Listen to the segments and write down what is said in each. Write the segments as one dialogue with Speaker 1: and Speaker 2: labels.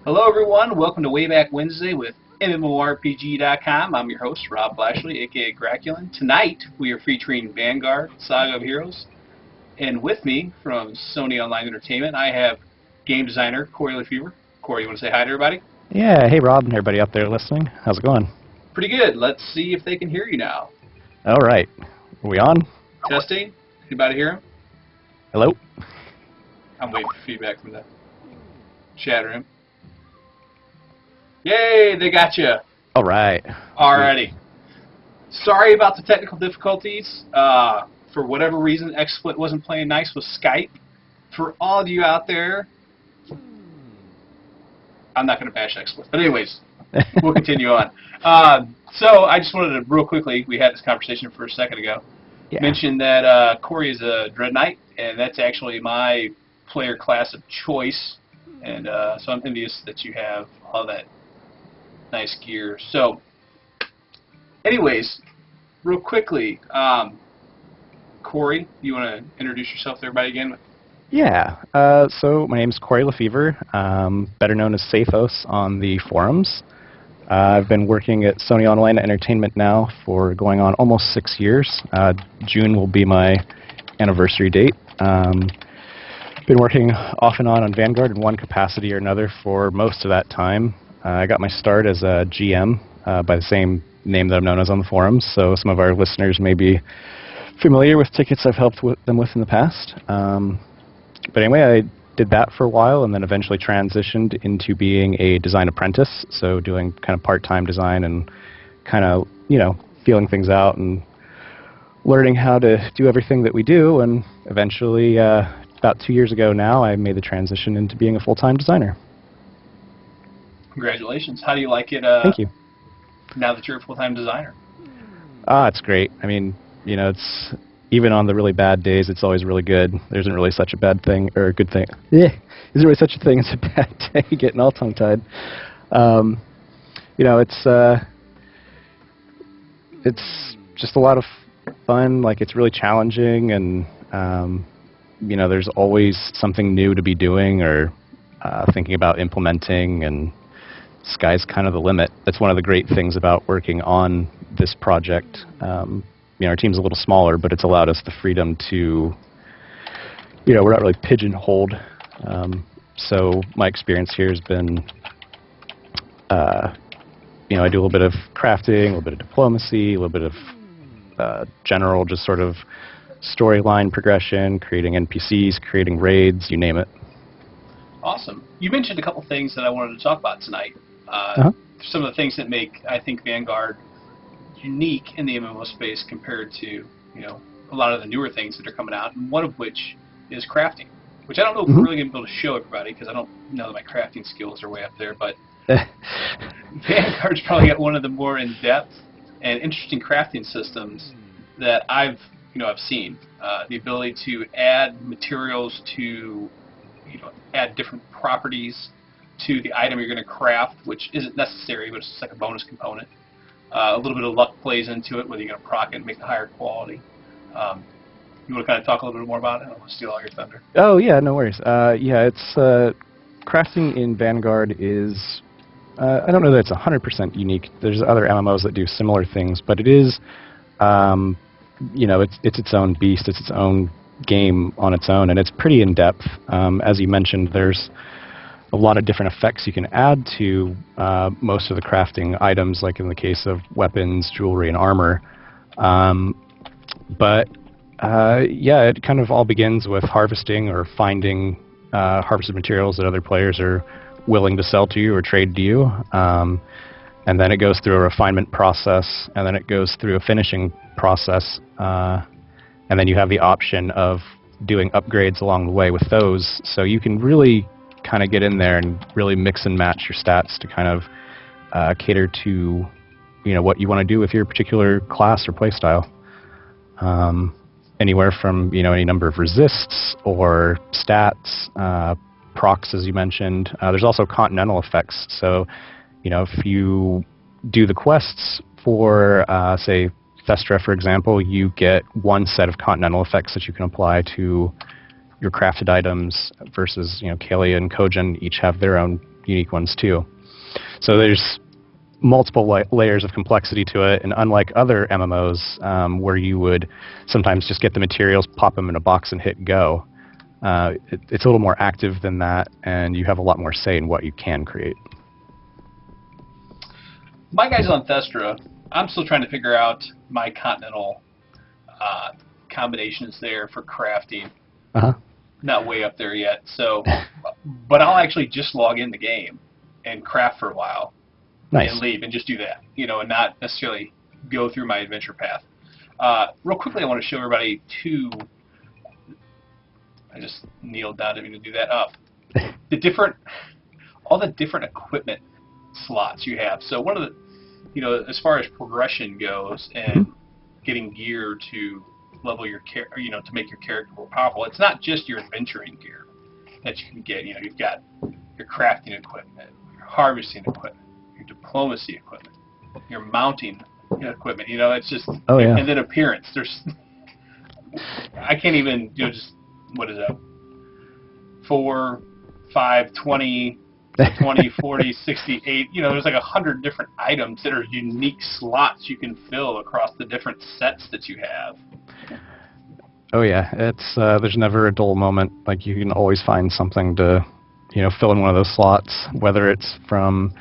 Speaker 1: Hello everyone, welcome to Wayback Wednesday with MMORPG.com. I'm your host, Rob Blashley, aka Graculin. Tonight we are featuring Vanguard Saga of Heroes, and with me from Sony Online Entertainment I have game designer Corey Lefever. Corey, you want to say hi to everybody?
Speaker 2: Yeah, hey Rob and everybody up there listening. How's it going?
Speaker 1: Pretty good. Let's see if they can hear you now.
Speaker 2: All right. Are we on?
Speaker 1: Testing. Anybody hear him?
Speaker 2: Hello?
Speaker 1: I'm waiting for feedback from the chat room. Yay, they got you.
Speaker 2: All right.
Speaker 1: Alrighty. Sorry about the technical difficulties. For whatever reason, XSplit wasn't playing nice with Skype. For all of you out there, I'm not going to bash XSplit. But anyways, we'll continue on. So I just wanted to, real quickly, we had this conversation for a second ago, mention that Corey is a Dread Knight, and that's actually my player class of choice. And so I'm envious that you have all that nice gear. So, anyways, real quickly, Corey, you want to introduce yourself to everybody again?
Speaker 2: Yeah. So my name's Corey Lefever, better known as Saphos on the forums. I've been working at Sony Online Entertainment now for going on almost 6 years. June will be my anniversary date. Been working off and on Vanguard in one capacity or another for most of that time. I got my start as a GM by the same name that I'm known as on the forums, so some of our listeners may be familiar with tickets I've helped them with in the past. But anyway, I did that for a while and then eventually transitioned into being a design apprentice, so doing kind of part-time design and kind of, you know, feeling things out and learning how to do everything that we do, and eventually, about 2 years ago now, I made the transition into being a full-time designer.
Speaker 1: Congratulations. How do you like it
Speaker 2: Thank you.
Speaker 1: Now that you're a full-time designer?
Speaker 2: It's great. I mean, you know, it's even on the really bad days, it's always really good. There isn't really such a bad thing, or a good thing. Yeah, isn't really such a thing as a bad day, getting all tongue-tied. You know, it's just a lot of fun. Like, it's really challenging, and you know, there's always something new to be doing or thinking about implementing, and sky's kind of the limit. That's one of the great things about working on this project. You know, our team's a little smaller, but it's allowed us the freedom to, you know, we're not really pigeonholed. So my experience here has been, you know, I do a little bit of crafting, a little bit of diplomacy, a little bit of general just sort of storyline progression, creating NPCs, creating raids, you name it.
Speaker 1: Awesome. You mentioned a couple things that I wanted to talk about tonight. Some of the things that make, I think, Vanguard unique in the MMO space compared to, you know, a lot of the newer things that are coming out, and one of which is crafting, which I don't know if we're really going to be able to show everybody because I don't know that my crafting skills are way up there, but Vanguard's probably got one of the more in-depth and interesting crafting systems that I've seen. The ability to add materials to, you know, add different properties to the item you're going to craft, which isn't necessary, but it's just like a bonus component. A little bit of luck plays into it, whether you're going to proc it and make the higher quality. You want to kind of talk a little bit more about it? I don't want to steal all your thunder.
Speaker 2: Oh, yeah, no worries. Yeah, it's crafting in Vanguard is, I don't know that it's 100% unique. There's other MMOs that do similar things, but it is, you know, it's its own beast. It's its own game on its own, and it's pretty in-depth. As you mentioned, there's a lot of different effects you can add to most of the crafting items, like in the case of weapons, jewelry, and armor. But yeah, it kind of all begins with harvesting or finding harvested materials that other players are willing to sell to you or trade to you. And then it goes through a refinement process, and then it goes through a finishing process. And then you have the option of doing upgrades along the way with those. So you can really kind of get in there and really mix and match your stats to kind of cater to, you know, what you want to do with your particular class or playstyle. Anywhere from, you know, any number of resists or stats, procs, as you mentioned. There's also continental effects. So, you know, if you do the quests for, say, Thestra, for example, you get one set of continental effects that you can apply to your crafted items versus Kalia and Kojin each have their own unique ones too. So there's multiple layers of complexity to it, and unlike other MMOs where you would sometimes just get the materials, pop them in a box, and hit go, it's a little more active than that, and you have a lot more say in what you can create.
Speaker 1: My guys on Thestra, I'm still trying to figure out my continental combinations there for crafting. Not way up there yet, so but I'll actually just log in the game and craft for a while.
Speaker 2: Nice.
Speaker 1: And leave and just do that, and not necessarily go through my adventure path. Real quickly, I want to show everybody two. I just kneeled down, didn't mean to do that. All the different equipment slots you have. So one of the, as far as progression goes and getting gear to level your character, to make your character more powerful, it's not just your adventuring gear that you can get. You've got your crafting equipment, your harvesting equipment, your diplomacy equipment, your mounting equipment. It's just and then appearance. I can't even just what is that? 4, 5, 20, 40, 68. There's like 100 different items that are unique slots you can fill across the different sets that you have.
Speaker 2: Oh yeah, it's there's never a dull moment. Like you can always find something to fill in one of those slots, whether it's from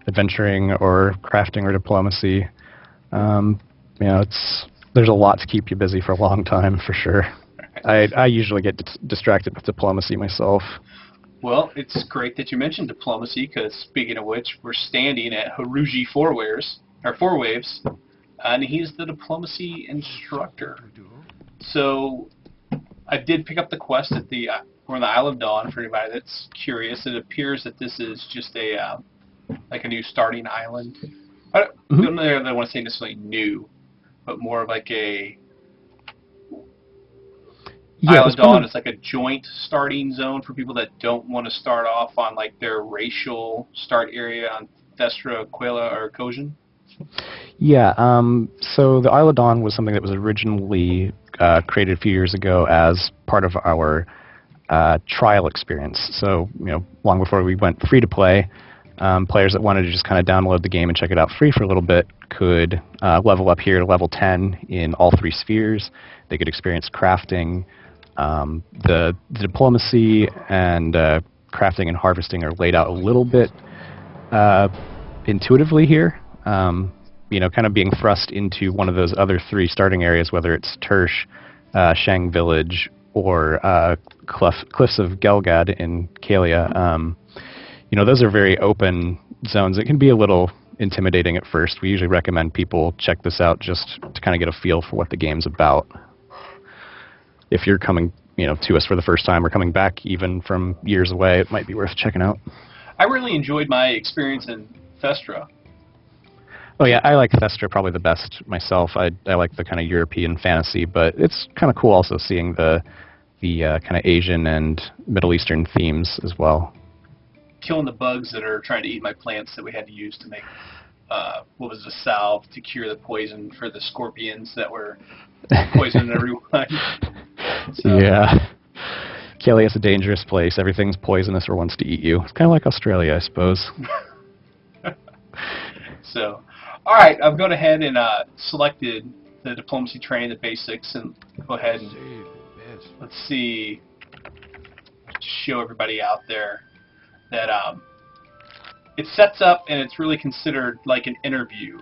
Speaker 2: adventuring or crafting or diplomacy. There's a lot to keep you busy for a long time for sure. I usually get distracted with diplomacy myself.
Speaker 1: Well, it's great that you mentioned diplomacy, because speaking of which, we're standing at Haruji Four Waves, and he's the diplomacy instructor. So I did pick up the quest at we're on the Isle of Dawn. For anybody that's curious, it appears that this is just a new starting island. I don't know that I want to say necessarily new, but more of like a Isle of Dawn is like a joint starting zone for people that don't want to start off on like their racial start area on Thestra, Aquila, or Kojin.
Speaker 2: Yeah, so the Isle of Dawn was something that was originally created a few years ago as part of our trial experience. So, long before we went free to play, players that wanted to just kind of download the game and check it out free for a little bit could level up here to level 10 in all 3 spheres. They could experience crafting. The diplomacy and crafting and harvesting are laid out a little bit intuitively here. Kind of being thrust into one of those other 3 starting areas, whether it's Tersh, Shang Village, or Cliffs of Gelgad in Kalia. Those are very open zones. It can be a little intimidating at first. We usually recommend people check this out just to kind of get a feel for what the game's about. If you're coming, to us for the first time or coming back even from years away, it might be worth checking out.
Speaker 1: I really enjoyed my experience in Thestra.
Speaker 2: Oh yeah, I like Thestra probably the best myself. I like the kind of European fantasy, but it's kind of cool also seeing the kind of Asian and Middle Eastern themes as well.
Speaker 1: Killing the bugs that are trying to eat my plants that we had to use to make what was the salve to cure the poison for the scorpions that were poisoning everyone. So. Yeah.
Speaker 2: Kalia's a dangerous place. Everything's poisonous or wants to eat you. It's kind of like Australia, I suppose.
Speaker 1: So, all right, I've gone ahead and selected the diplomacy training, the basics, and go ahead and let's see, show everybody out there that it sets up and it's really considered like an interview.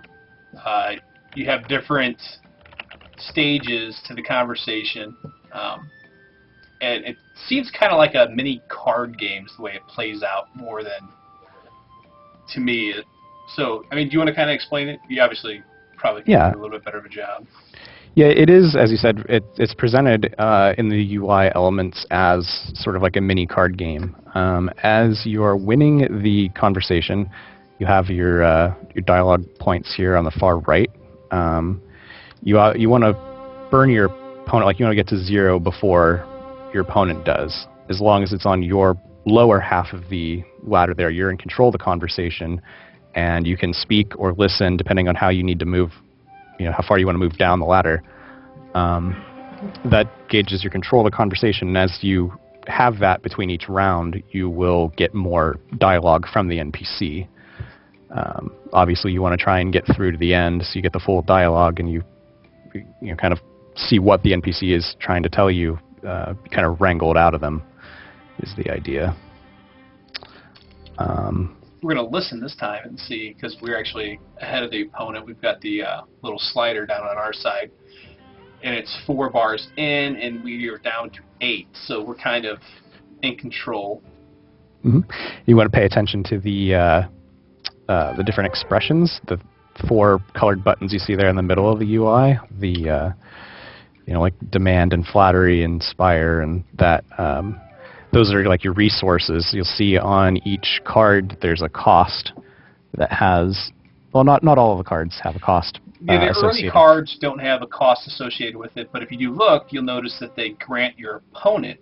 Speaker 1: You have different stages to the conversation, and it seems kind of like a mini card game the way it plays out more than, to me. So, I mean, do you want to kind of explain it? You obviously probably can do a little bit better of a job.
Speaker 2: Yeah, it is, as you said, it's presented in the UI elements as sort of like a mini card game. As you're winning the conversation, you have your dialogue points here on the far right. You want to burn your opponent, like you want to get to 0 before your opponent does. As long as it's on your lower half of the ladder there, you're in control of the conversation, and you can speak or listen depending on how you need to move, how far you want to move down the ladder. That gauges your control of the conversation, and as you have that between each round, you will get more dialogue from the NPC. Obviously, you want to try and get through to the end, so you get the full dialogue, and you kind of see what the NPC is trying to tell you, kind of wrangled out of them, is the idea.
Speaker 1: We're going to listen this time and see, because we're actually ahead of the opponent. We've got the little slider down on our side, and it's 4 bars in, and we are down to 8, so we're kind of in control.
Speaker 2: Mm-hmm. You want to pay attention to the different expressions, the 4 colored buttons you see there in the middle of the UI, the like demand and flattery, inspire, and that. Those are like your resources. You'll see on each card there's a cost that has, well, not all of the cards have a cost.
Speaker 1: Yeah, the early cards don't have a cost associated with it, but if you do look, you'll notice that they grant your opponent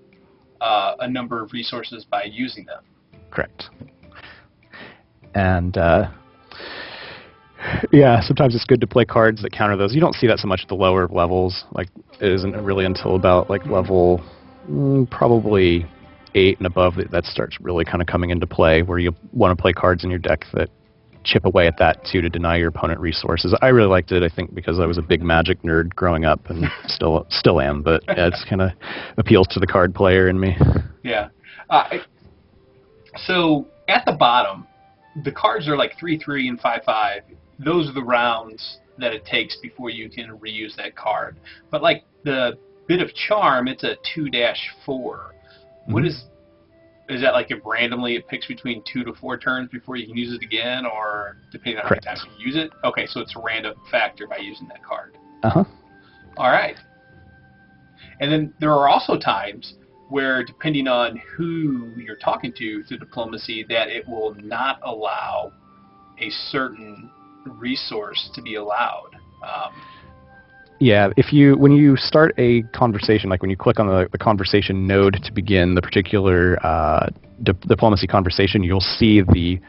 Speaker 1: a number of resources by using them.
Speaker 2: Correct. And yeah, sometimes it's good to play cards that counter those. You don't see that so much at the lower levels. Like, it isn't really until about like level probably 8 and above that starts really kind of coming into play, where you want to play cards in your deck that chip away at that too, to deny your opponent resources. I really liked it, I think, because I was a big Magic nerd growing up, and still am, but yeah, it's kind of appeals to the card player in me.
Speaker 1: Yeah. So at the bottom, the cards are like 3/3 and 5/5. Those are the rounds that it takes before you can reuse that card. But like the bit of charm, it's a 2-4. What is that, like, if randomly it picks between 2 to 4 turns before you can use it again, or depending on how many times you use it? Okay, so it's a random factor by using that card.
Speaker 2: Uh-huh.
Speaker 1: All right. And then there are also times where, depending on who you're talking to through diplomacy, that it will not allow a certain resource to be allowed.
Speaker 2: Yeah, when you start a conversation, like when you click on the conversation node to begin the particular diplomacy conversation, you'll see the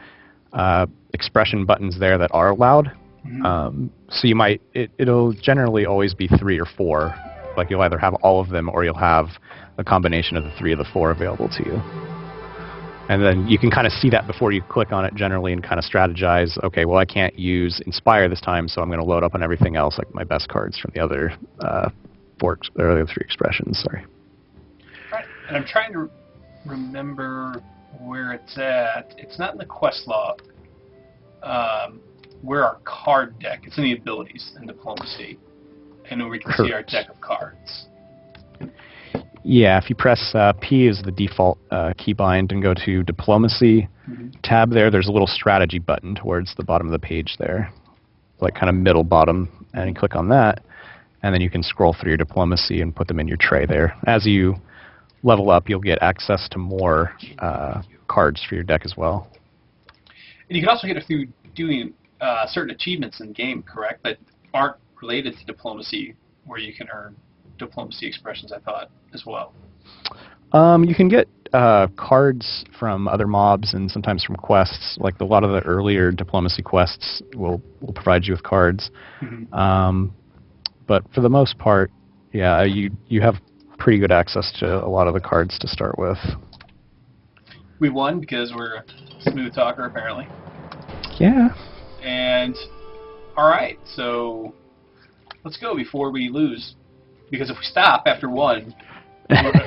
Speaker 2: expression buttons there that are allowed. Mm-hmm. So you might, it'll generally always be 3 or 4. Like, you'll either have all of them, or you'll have a combination of the 3 or the 4 available to you. And then you can kind of see that before you click on it generally, and kind of strategize, okay, well, I can't use Inspire this time, so I'm going to load up on everything else, like my best cards from the other 3 expressions, sorry.
Speaker 1: All right, and I'm trying to remember where it's at. It's not in the quest log. Where our card deck, it's in the abilities in diplomacy, and then we can see our deck of cards.
Speaker 2: Yeah, if you press P as the default keybind and go to Diplomacy tab there's a little strategy button towards the bottom of the page there, like kind of middle bottom, and you click on that, and then you can scroll through your Diplomacy and put them in your tray there. As you level up, you'll get access to more cards for your deck as well.
Speaker 1: And you can also get it through doing certain achievements in game, correct, that aren't related to diplomacy, where you can earn diplomacy expressions, I thought, as well.
Speaker 2: You can get cards from other mobs and sometimes from quests. Like, a lot of the earlier diplomacy quests will provide you with cards. But for the most part, yeah, you have pretty good access to a lot of the cards to start with.
Speaker 1: We won because we're a smooth talker, apparently.
Speaker 2: Yeah.
Speaker 1: And, all right, so let's go before we lose. Because if we stop after 1,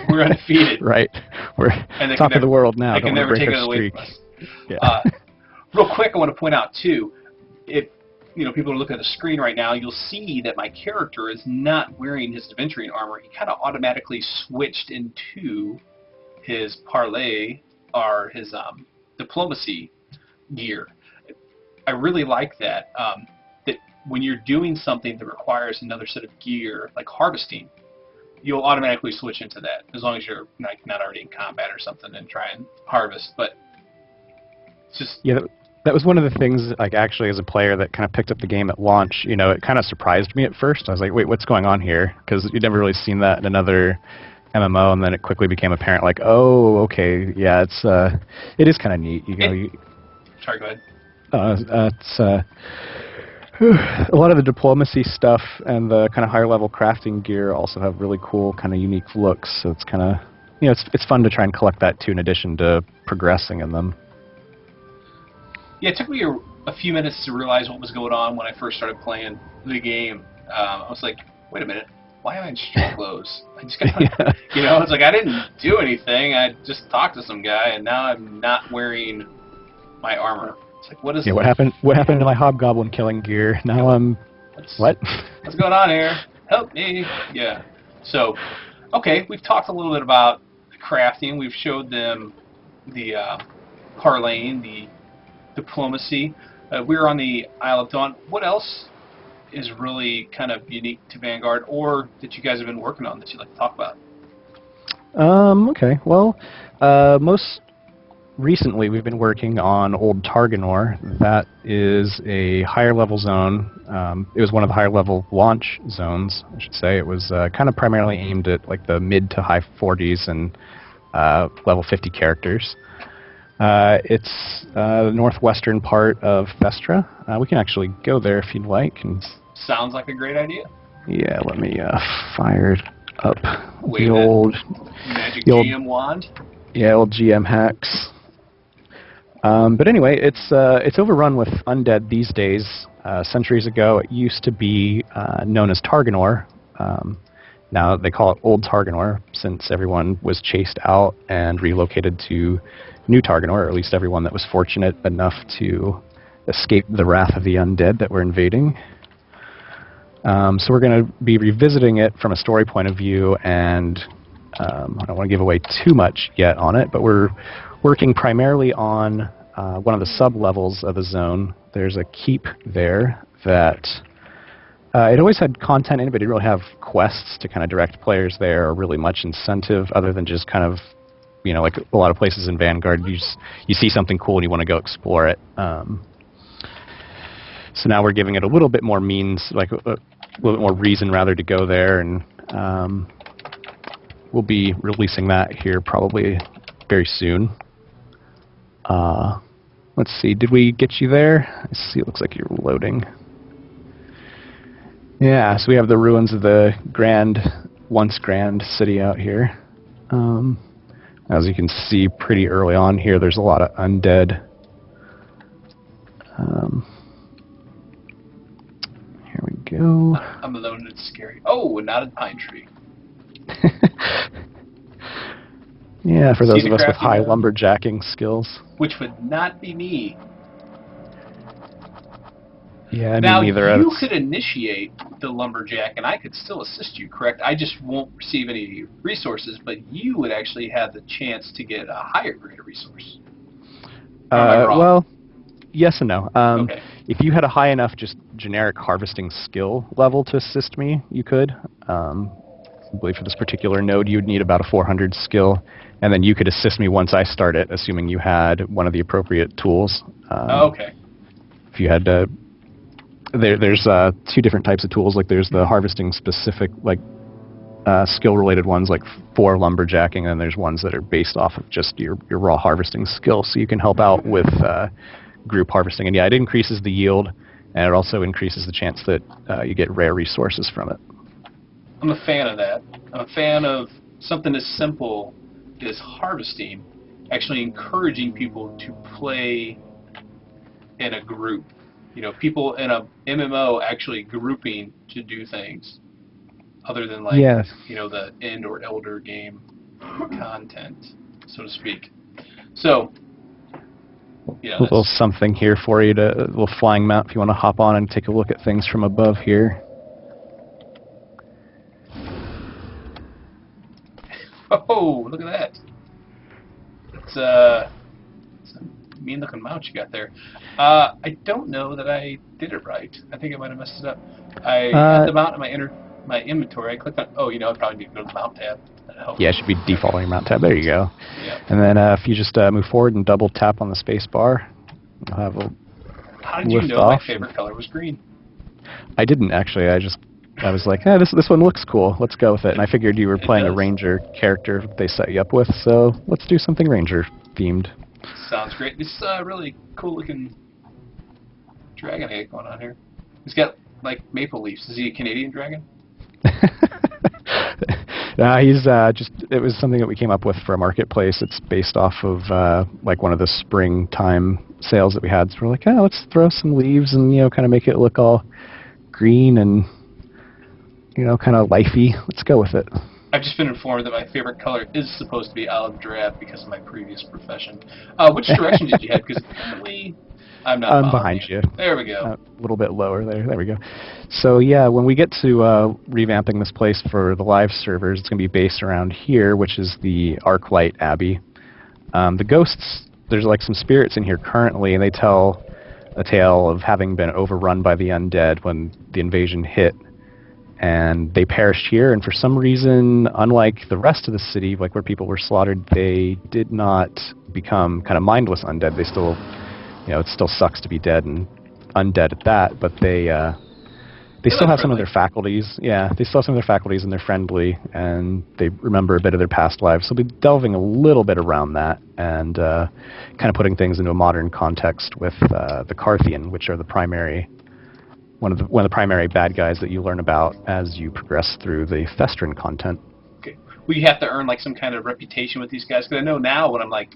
Speaker 1: we're undefeated.
Speaker 2: Right. We're top of the world now.
Speaker 1: They can never take it away from us. Yeah. Real quick, I want to point out, too, if people are looking at the screen right now, you'll see that my character is not wearing his adventuring armor. He kind of automatically switched into his parlay, or his diplomacy gear. I really like that. When you're doing something that requires another set of gear, like harvesting, you'll automatically switch into that, as long as you're not already in combat or something and try and harvest. But it's just...
Speaker 2: Yeah, that was one of the things, like, actually, as a player that kind of picked up the game at launch, it kind of surprised me at first. I was like, wait, what's going on here? Because you'd never really seen that in another MMO, and then it quickly became apparent, like, oh, okay, yeah, it is kind of neat.
Speaker 1: Sorry, go ahead.
Speaker 2: It's... a lot of the diplomacy stuff and the kind of higher level crafting gear also have really cool, kind of unique looks, so it's kind of it's fun to try and collect that too, in addition to progressing in them.
Speaker 1: Yeah, it took me a few minutes to realize what was going on when I first started playing the game. I was like, wait a minute, why am I in street clothes? I just got, it's like I didn't do anything. I just talked to some guy, and now I'm not wearing my armor. It's like, what is?
Speaker 2: Yeah, what happened? What happened to my hobgoblin killing gear? Now I'm what?
Speaker 1: What's going on here? Help me! Yeah. So, okay, we've talked a little bit about the crafting. We've showed them the parlaying, the diplomacy. We're on the Isle of Dawn. What else is really kind of unique to Vanguard, or that you guys have been working on that you'd like to talk about?
Speaker 2: Okay. Well, most recently we've been working on Old Targanor. That is a higher level zone. It was one of the higher level launch zones, I should say. It was kind of primarily aimed at like the mid to high 40s and level 50 characters. It's the northwestern part of Festra. We can actually go there if you'd like. And
Speaker 1: sounds like a great idea.
Speaker 2: Yeah, let me fire up
Speaker 1: Wait,
Speaker 2: the old
Speaker 1: magic GM wand.
Speaker 2: Yeah, old GM hacks. But anyway, it's overrun with undead these days. Centuries ago, it used to be known as Targanor. Now they call it Old Targanor, since everyone was chased out and relocated to New Targanor, or at least everyone that was fortunate enough to escape the wrath of the undead that were invading. So we're going to be revisiting it from a story point of view, and I don't want to give away too much yet on it, but we're working primarily on one of the sub-levels of the zone. There's a keep there that it always had content in it, but it didn't really have quests to kind of direct players there, or really much incentive other than just kind of, like a lot of places in Vanguard, you see something cool and you want to go explore it. So now we're giving it a little bit more means, like a little bit more reason rather to go there, and we'll be releasing that here probably very soon. Let's see, did we get you there? Let's see, it looks like you're loading. Yeah, so we have the ruins of the once grand city out here. As you can see pretty early on here, there's a lot of undead. Here we go.
Speaker 1: I'm alone and it's scary. Oh, a knotted pine tree.
Speaker 2: Yeah, for those of us with high lumberjacking skills.
Speaker 1: Which would not be me.
Speaker 2: Yeah,
Speaker 1: now,
Speaker 2: me neither.
Speaker 1: You could initiate the lumberjack, and I could still assist you, correct? I just won't receive any resources, but you would actually have the chance to get a higher grade of resource. Am I wrong?
Speaker 2: Well, yes and no.
Speaker 1: Okay.
Speaker 2: If you had a high enough just generic harvesting skill level to assist me, you could. I believe for this particular node, you would need about a 400 skill, and then you could assist me once I start it, assuming you had one of the appropriate tools.
Speaker 1: Okay.
Speaker 2: If you had to... There's two different types of tools. Like there's the harvesting specific, like skill related ones, like for lumberjacking, and there's ones that are based off of just your raw harvesting skill. So you can help out with group harvesting. And yeah, it increases the yield, and it also increases the chance that you get rare resources from it.
Speaker 1: I'm a fan of that. I'm a fan of something as simple as harvesting, actually encouraging people to play in a group. People in a MMO actually grouping to do things other than like, the end or elder game content, so to speak. So,
Speaker 2: a little something here for you, a little flying mount if you want to hop on and take a look at things from above here.
Speaker 1: Oh, look at that. It's a mean looking mount you got there. I don't know that I did it right. I think I might have messed it up. I had the mount in my inventory. I clicked on, I probably need to go to the mount tab.
Speaker 2: Yeah, it should be defaulting your mount tab. There you go.
Speaker 1: Yeah.
Speaker 2: And then if you just move forward and double tap on the space bar, you'll have a
Speaker 1: How did you know my favorite color was green?
Speaker 2: I didn't actually. I was like, this one looks cool. Let's go with it. And I figured you were playing a ranger character they set you up with, so let's do something ranger themed.
Speaker 1: Sounds great. This is a really cool looking dragon egg going on here. He's got like maple leaves. Is he a Canadian dragon?
Speaker 2: He's it was something that we came up with for a marketplace. It's based off of like one of the springtime sales that we had. So we're like, oh, let's throw some leaves and, kind of make it look all green and, kind of lifey. Let's go with it.
Speaker 1: I've just been informed that my favorite color is supposed to be olive drab because of my previous profession. Which direction did you head? Because apparently I'm not
Speaker 2: behind you.
Speaker 1: There we go.
Speaker 2: A little bit lower there. There we go. So yeah, when we get to revamping this place for the live servers, it's going to be based around here, which is the Arclight Abbey. The ghosts, there's like some spirits in here currently, and they tell a tale of having been overrun by the undead when the invasion hit. And they perished here, and for some reason, unlike the rest of the city, like where people were slaughtered, they did not become kind of mindless undead. They still, it still sucks to be dead and undead at that, but they still have some of their faculties. Yeah, they still have some of their faculties, and they're friendly, and they remember a bit of their past lives. So we'll be delving a little bit around that, and kind of putting things into a modern context with the Carthian, which are the primary... One of the primary bad guys that you learn about as you progress through the Thestrin content.
Speaker 1: Okay. Will you have to earn like some kind of reputation with these guys? Because I know now when I'm like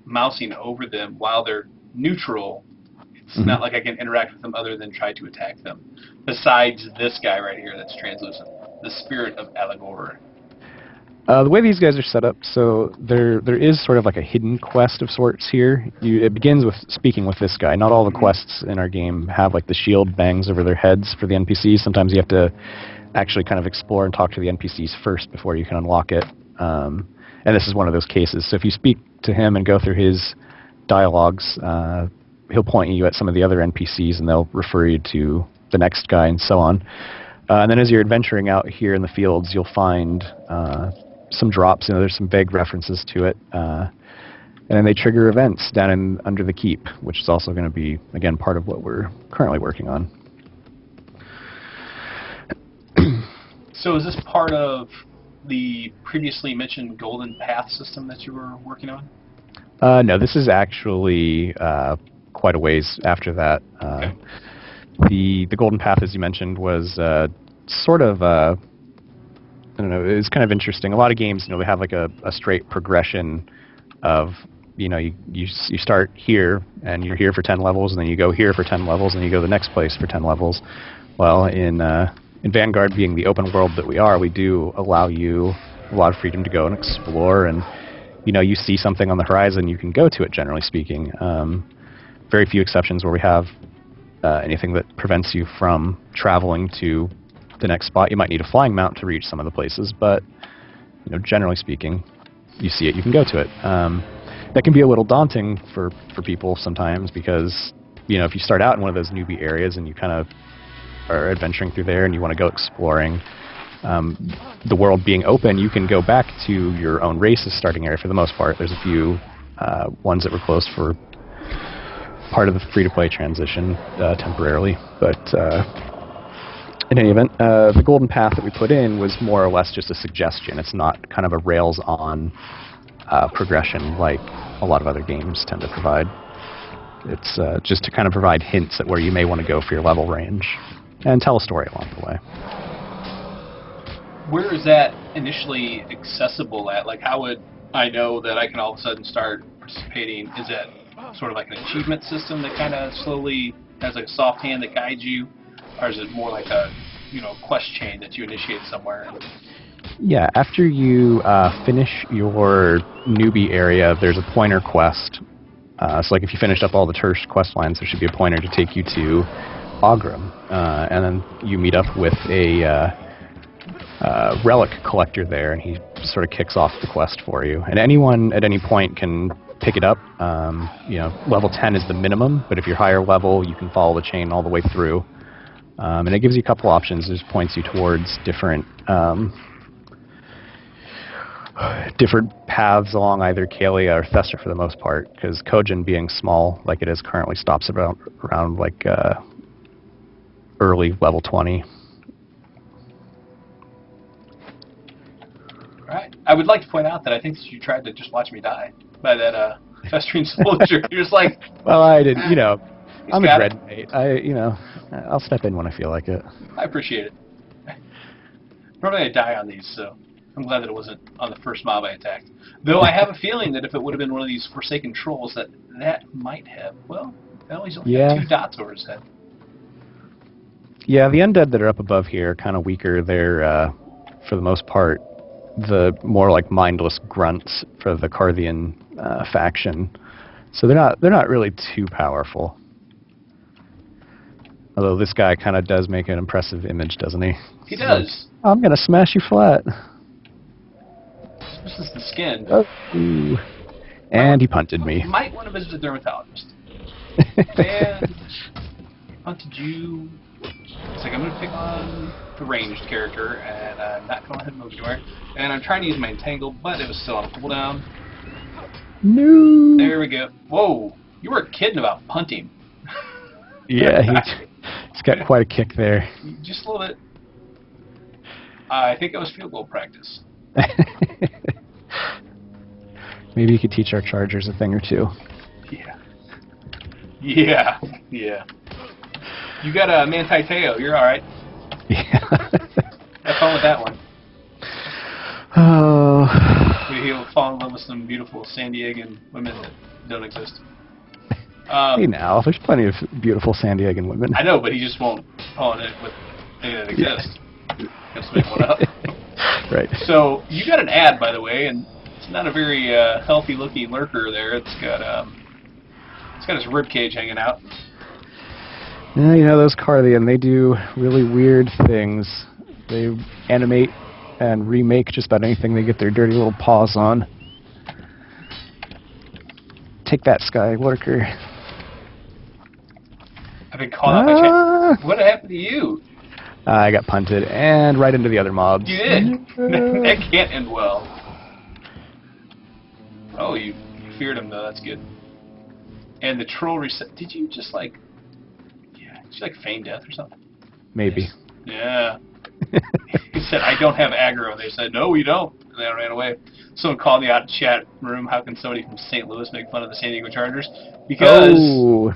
Speaker 1: mousing over them while they're neutral, it's not like I can interact with them other than try to attack them. Besides this guy right here that's translucent, the Spirit of Allegor.
Speaker 2: The way these guys are set up, so there is sort of like a hidden quest of sorts here. It begins with speaking with this guy. Not all the quests in our game have like the shield bangs over their heads for the NPCs. Sometimes you have to actually kind of explore and talk to the NPCs first before you can unlock it. And this is one of those cases. So if you speak to him and go through his dialogues, he'll point you at some of the other NPCs and they'll refer you to the next guy and so on. And then as you're adventuring out here in the fields, you'll find some drops. There's some vague references to it. And then they trigger events down under the keep, which is also going to be, again, part of what we're currently working on.
Speaker 1: So is this part of the previously mentioned Golden Path system that you were working on?
Speaker 2: No, this is actually quite a ways after that.
Speaker 1: Okay.
Speaker 2: The Golden Path, as you mentioned, was sort of, I don't know, it was kind of interesting. A lot of games, they have like a straight progression of, you start here, and you're here for 10 levels, and then you go here for 10 levels, and you go to the next place for 10 levels. Well, in Vanguard, being the open world that we are, we do allow you a lot of freedom to go and explore, and, you see something on the horizon, you can go to it, generally speaking. Very few exceptions where we have anything that prevents you from traveling to the next spot. You might need a flying mount to reach some of the places, but generally speaking, you see it, you can go to it. That can be a little daunting for people sometimes because if you start out in one of those newbie areas and you kind of are adventuring through there and you want to go exploring, the world being open, you can go back to your own race's starting area for the most part. There's a few ones that were closed for part of the free-to-play transition temporarily, but in any event, the Golden Path that we put in was more or less just a suggestion. It's not kind of a rails-on progression like a lot of other games tend to provide. It's just to kind of provide hints at where you may want to go for your level range and tell a story along the way.
Speaker 1: Where is that initially accessible at? Like, how would I know that I can all of a sudden start participating? Is that sort of like an achievement system that kind of slowly has like a soft hand that guides you? Or is it more like a, quest chain that you initiate somewhere?
Speaker 2: Yeah, after you finish your newbie area, there's a pointer quest. So like if you finished up all the Tersh quest lines, there should be a pointer to take you to Aughrim. And then you meet up with a relic collector there, and he sort of kicks off the quest for you. And anyone at any point can pick it up. Level 10 is the minimum, but if you're higher level, you can follow the chain all the way through. And it gives you a couple options. It just points you towards different paths along either Kalia or Thestra for the most part, because Kojin, being small like it is currently, stops around like early level 20.
Speaker 1: Right. I would like to point out that I think that you tried to just watch me die by that festering soldier. You're just like...
Speaker 2: Well, I didn't, I'm a dread mate. I'll step in when I feel like it.
Speaker 1: I appreciate it. Probably I die on these, so... I'm glad that it wasn't on the first mob I attacked. Though I have a feeling that if it would have been one of these Forsaken Trolls, that might have, well, he's only got 2 dots over his head.
Speaker 2: Yeah, the undead that are up above here are kind of weaker. They're, for the most part, the more like mindless grunts for the Carthian faction. So they're not really too powerful. Although this guy kind of does make an impressive image, doesn't he?
Speaker 1: He does.
Speaker 2: I'm gonna smash you flat.
Speaker 1: This is the skin.
Speaker 2: Oh, and he punted me.
Speaker 1: Might want to visit a dermatologist. And punted you. It's like I'm going to pick on the ranged character, and I'm not going to ahead and move anywhere. And I'm trying to use my entangle, but it was still on a cooldown.
Speaker 2: No.
Speaker 1: There we go. Whoa, you weren't kidding about punting.
Speaker 2: Yeah, he's got quite a kick there.
Speaker 1: Just a little bit. I think it was field goal practice.
Speaker 2: Maybe you could teach our chargers a thing or two.
Speaker 1: Yeah. Yeah. Yeah. You got a Manti Teo. You're all right.
Speaker 2: Yeah.
Speaker 1: Have fun with that one.
Speaker 2: Oh.
Speaker 1: He'll fall in love with some beautiful San Diegan women that don't exist.
Speaker 2: Hey now, there's plenty of beautiful San Diegan women.
Speaker 1: I know, but he just won't fall in it with anything that exists. Just make one up.
Speaker 2: Right.
Speaker 1: So you got an ad, by the way, and it's not a very healthy-looking lurker there. It's got his rib cage hanging out.
Speaker 2: Yeah, you know those Carthian, they do really weird things. They animate and remake just about anything they get their dirty little paws on. Take that, Sky Lurker.
Speaker 1: I've been caught up by chance. What happened to you?
Speaker 2: I got punted and right into the other mobs.
Speaker 1: You did. That can't end well. Oh, you feared him though. That's good. And the troll reset. Did you just like? Yeah. Did you like feign death or something?
Speaker 2: Maybe.
Speaker 1: Yes. Yeah. He said, "I don't have aggro." They said, "No, we don't." And they ran away. Someone called me out in the chat room. How can somebody from St. Louis make fun of the San Diego Chargers? Because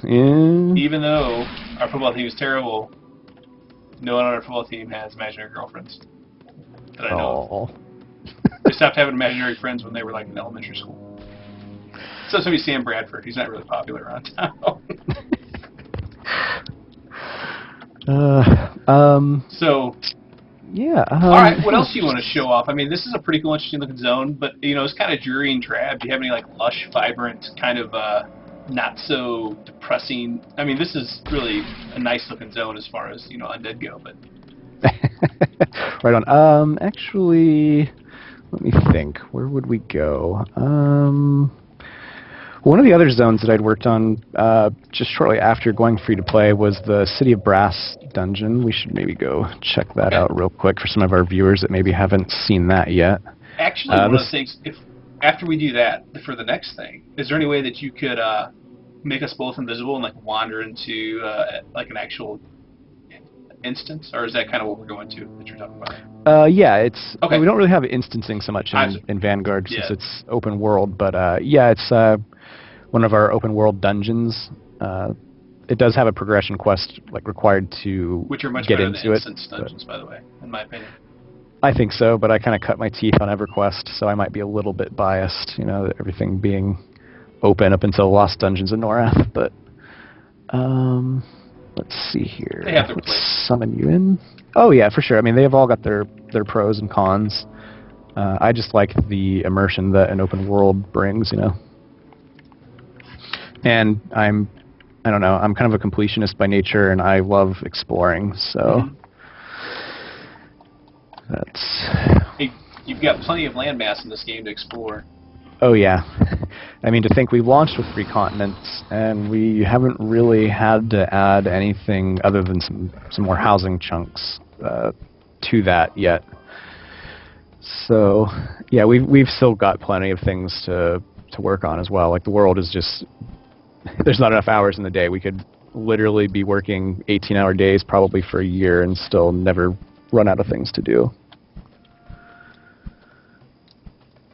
Speaker 1: even though our football team is terrible, no one on our football team has imaginary girlfriends that I know of. They stopped having imaginary friends when they were like in elementary school. So somebody Sam Bradford. He's not really popular around town. So.
Speaker 2: Yeah.
Speaker 1: All right. What else do you want to show off? I mean, this is a pretty cool, interesting looking zone, but you know, it's kind of dreary and drab. Do you have any like lush, vibrant, kind of not so depressing? I mean, this is really a nice looking zone as far as undead go, but.
Speaker 2: Right on. Actually, let me think. Where would we go? One of the other zones that I'd worked on just shortly after going free to play was the City of Brass dungeon. We should maybe go check that out real quick for some of our viewers that maybe haven't seen that yet.
Speaker 1: Actually, one of the things, if after we do that, for the next thing, is there any way that you could make us both invisible and like wander into like an actual instance, or is that kind of what we're going to that you're talking about?
Speaker 2: Yeah, it's
Speaker 1: okay.
Speaker 2: We don't really have instancing so much in Vanguard since it's open world, but yeah, it's one of our open world dungeons. It does have a progression quest like required to
Speaker 1: which are much
Speaker 2: get
Speaker 1: better
Speaker 2: into
Speaker 1: than
Speaker 2: it.
Speaker 1: instance dungeons, by the way, in my opinion.
Speaker 2: I think so, but I kind of cut my teeth on EverQuest, so I might be a little bit biased. Everything being open up until Lost Dungeons of Norath. But let's see here.
Speaker 1: They have their
Speaker 2: Let's
Speaker 1: place.
Speaker 2: Summon you in. Oh yeah, for sure. I mean, they've all got their pros and cons. I just like the immersion that an open world brings, And I'm kind of a completionist by nature, and I love exploring, so that's...
Speaker 1: Hey, you've got plenty of landmass in this game to explore.
Speaker 2: Oh yeah. I mean, to think we've launched with 3 continents, and we haven't really had to add anything other than some more housing chunks to that yet. So, yeah, we've still got plenty of things to work on as well. Like, the world is just... There's not enough hours in the day. We could literally be working 18-hour days probably for a year and still never run out of things to do.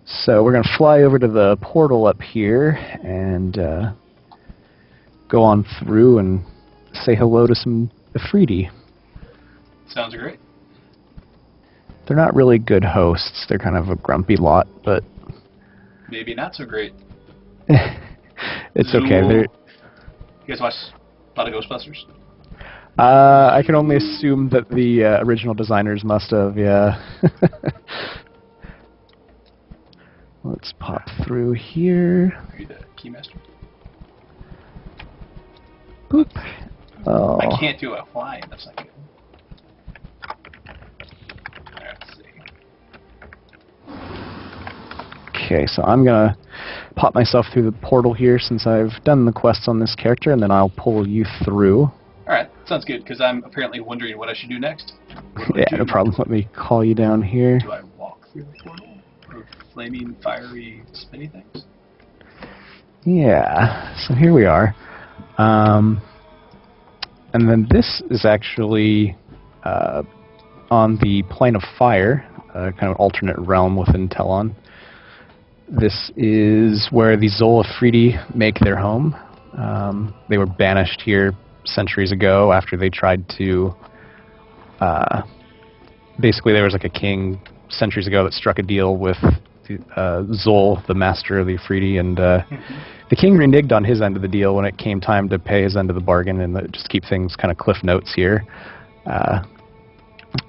Speaker 2: So we're going to fly over to the portal up here and go on through and say hello to some Ifriti.
Speaker 1: Sounds great.
Speaker 2: They're not really good hosts. They're kind of a grumpy lot, but
Speaker 1: maybe not so great.
Speaker 2: It's
Speaker 1: Zool.
Speaker 2: okay. They're...
Speaker 1: You guys watch a lot of Ghostbusters?
Speaker 2: I can only assume that the original designers must have, yeah. Let's pop through here.
Speaker 1: Are you the keymaster?
Speaker 2: Boop. Oh.
Speaker 1: I can't do a flying. That's not good. Let's see.
Speaker 2: Okay, so I'm gonna pop myself through the portal here since I've done the quests on this character, and then I'll pull you through.
Speaker 1: Alright, sounds good, because I'm apparently wondering what I should do next.
Speaker 2: Yeah, no problem. Let me call you down here.
Speaker 1: Do I walk through the portal? Or flaming, fiery, spinny things?
Speaker 2: Yeah, so here we are. And then this is actually on the plane of fire, kind of an alternate realm within Telon. This is where the Zol Afridi make their home. They were banished here centuries ago after they tried to... basically, there was like a king centuries ago that struck a deal with Zol, the master of the Afridi, and the king reneged on his end of the deal when it came time to pay his end of the bargain, and just keep things kind of cliff notes here.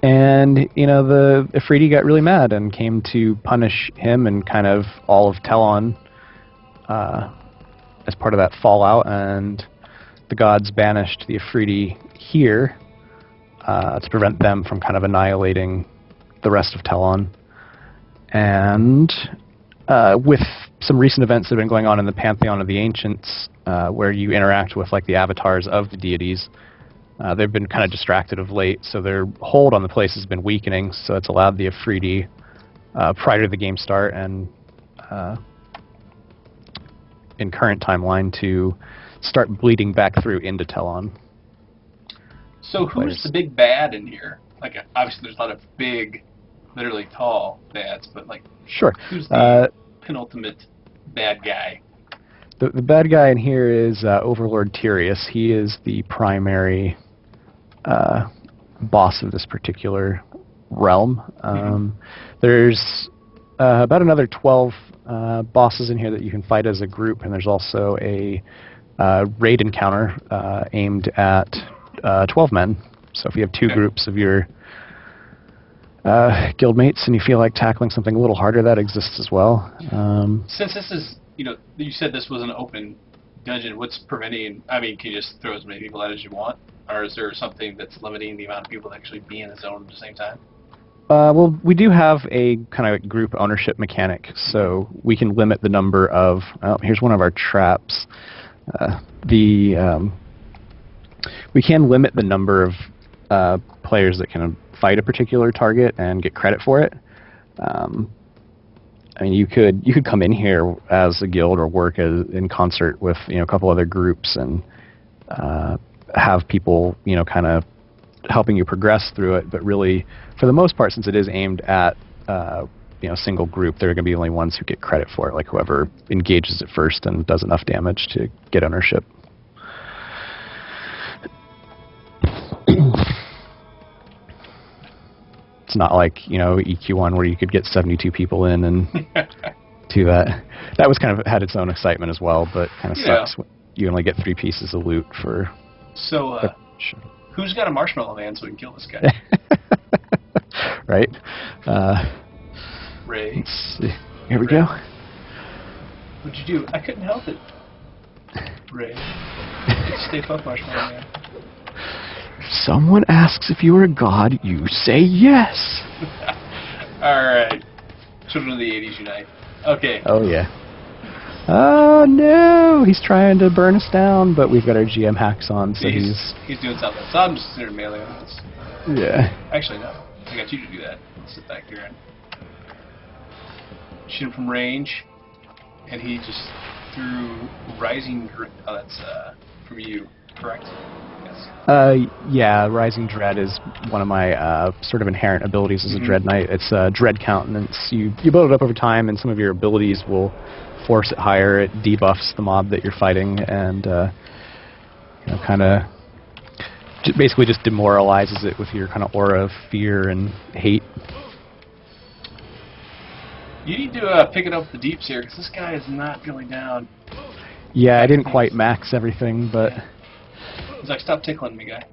Speaker 2: And, you know, the Afridi got really mad and came to punish him and kind of all of Telon as part of that fallout, and the gods banished the Afridi here to prevent them from kind of annihilating the rest of Telon. And with some recent events that have been going on in the Pantheon of the Ancients, where you interact with like the avatars of the deities, they've been kind of distracted of late, so their hold on the place has been weakening, so it's allowed the Afridi prior to the game start and in current timeline to start bleeding back through into Telon.
Speaker 1: So who's the big bad in here? Like, obviously there's a lot of big, literally tall bads, but like,
Speaker 2: sure.
Speaker 1: Who's the penultimate bad guy?
Speaker 2: The bad guy in here is Overlord Tyrius. He is the primary boss of this particular realm. There's about another 12 bosses in here that you can fight as a group, and there's also a raid encounter aimed at 12 men. So if you have two groups of your guildmates and you feel like tackling something a little harder, that exists as well.
Speaker 1: Since this is, you know, you said this was an open dungeon, what's preventing, I mean, can you just throw as many people out as you want? Or is there something that's limiting the amount of people that actually be in the zone at the same time?
Speaker 2: Well, we do have a kind of group ownership mechanic, so we can limit the number of... Oh, here's one of our traps. We can limit the number of players that can fight a particular target and get credit for it. I mean, you could come in here as a guild or work in concert with a couple other groups and have people kind of helping you progress through it. But really, for the most part, since it is aimed at a single group, they're going to be the only ones who get credit for it, like whoever engages it first and does enough damage to get ownership. It's not like, EQ1 where you could get 72 people in and do that. That was kind of had its own excitement as well, but kind of sucks when you only get 3 pieces of loot for...
Speaker 1: So, who's got a marshmallow man so we can kill this guy?
Speaker 2: Right.
Speaker 1: Ray.
Speaker 2: Let's see. Here we go.
Speaker 1: What'd you do? I couldn't help it. Ray. Stay puft, marshmallow man.
Speaker 2: If someone asks if you are a god, you say yes.
Speaker 1: Alright. Children of the 80s unite. Okay.
Speaker 2: Oh, yeah. Oh, no! He's trying to burn us down, but we've got our GM hacks on, so he's
Speaker 1: doing something. So I'm just considering melee on this.
Speaker 2: Yeah.
Speaker 1: Actually, no. I got you to do that. Let's sit back here and shoot him from range. And he just threw Rising Dread. Oh, that's from you, correct? Yes.
Speaker 2: Yeah, Rising Dread is one of my sort of inherent abilities as a Dread Knight. It's Dread Countenance. You build it up over time, and some of your abilities will force it higher. It debuffs the mob that you're fighting, and kind of basically just demoralizes it with your kind of aura of fear and hate.
Speaker 1: You need to pick it up with the deeps here, because this guy is not going down.
Speaker 2: Yeah, I didn't quite max everything, but...
Speaker 1: He's like, stop tickling me, guy.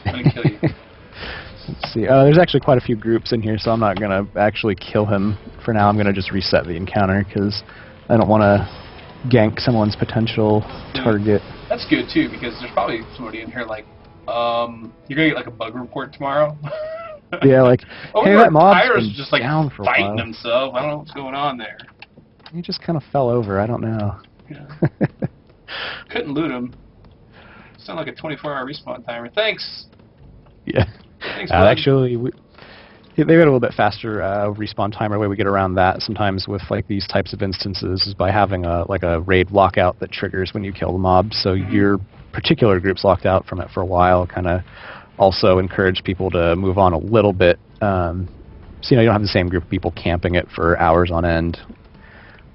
Speaker 1: I'm going to kill you.
Speaker 2: Let's see. There's actually quite a few groups in here, so I'm not going to actually kill him for now. I'm going to just reset the encounter, because I don't want to gank someone's potential target.
Speaker 1: That's good, too, because there's probably somebody in here like, you're going to get like a bug report tomorrow.
Speaker 2: Yeah, like, hey, that mob's been
Speaker 1: just like
Speaker 2: down for a while.
Speaker 1: fighting himself. I don't know what's going on there.
Speaker 2: He just kind of fell over. I don't know.
Speaker 1: Yeah. Couldn't loot him. Sound like a 24-hour respawn timer. Thanks.
Speaker 2: Yeah.
Speaker 1: Thanks,
Speaker 2: actually, they've got a little bit faster respawn timer. Way we get around that sometimes with like these types of instances is by having a raid lockout that triggers when you kill the mob. So your particular group's locked out from it for a while. Kind of also encourage people to move on a little bit. So you don't have the same group of people camping it for hours on end.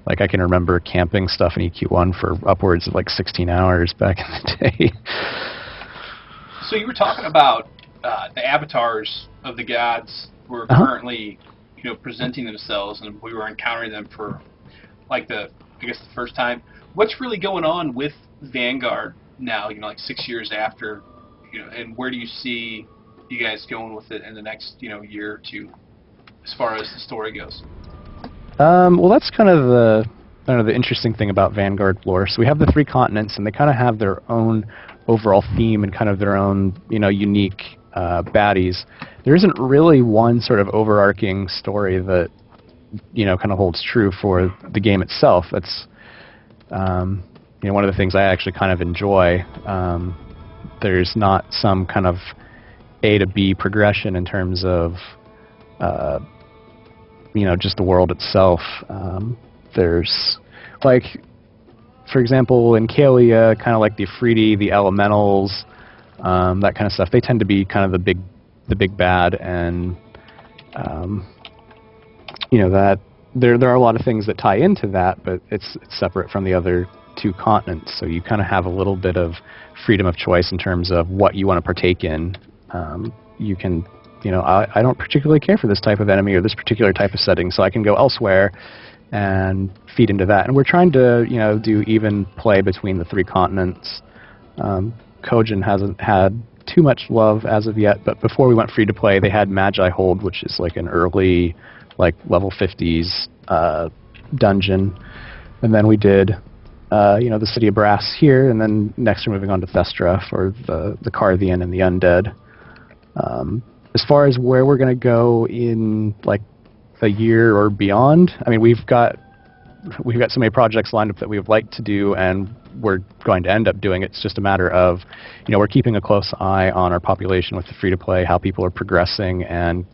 Speaker 2: Like I can remember camping stuff in EQ1 for upwards of like 16 hours back in the day.
Speaker 1: So you were talking about the avatars of the gods who are currently, presenting themselves, and we were encountering them for like the first time. What's really going on with Vanguard now? Like 6 years after, and where do you see you guys going with it in the next year or two, as far as the story goes?
Speaker 2: Well, that's kind of the interesting thing about Vanguard lore. So we have the 3 continents, and they kind of have their own overall theme and kind of their own, unique baddies. There isn't really one sort of overarching story that, kind of holds true for the game itself. That's, one of the things I actually kind of enjoy. There's not some kind of A to B progression in terms of, just the world itself. There's, like, for example, in Kalia, kind of like the Afridi, the Elementals, that kind of stuff. They tend to be kind of the big bad, and that there are a lot of things that tie into that, but it's separate from the other 2 continents. So you kind of have a little bit of freedom of choice in terms of what you want to partake in. You can. I don't particularly care for this type of enemy or this particular type of setting, so I can go elsewhere and feed into that. And we're trying to, do even play between the 3 continents. Kojin hasn't had too much love as of yet, but before we went free to play, they had Magi Hold, which is like an early, like level 50s dungeon, and then we did, the City of Brass here, and then next we're moving on to Thestra for the Carthian and the Undead. As far as where we're going to go in like a year or beyond, I mean, we've got so many projects lined up that we would like to do, and we're going to end up doing it. It's just a matter of, we're keeping a close eye on our population with the free-to-play, how people are progressing, and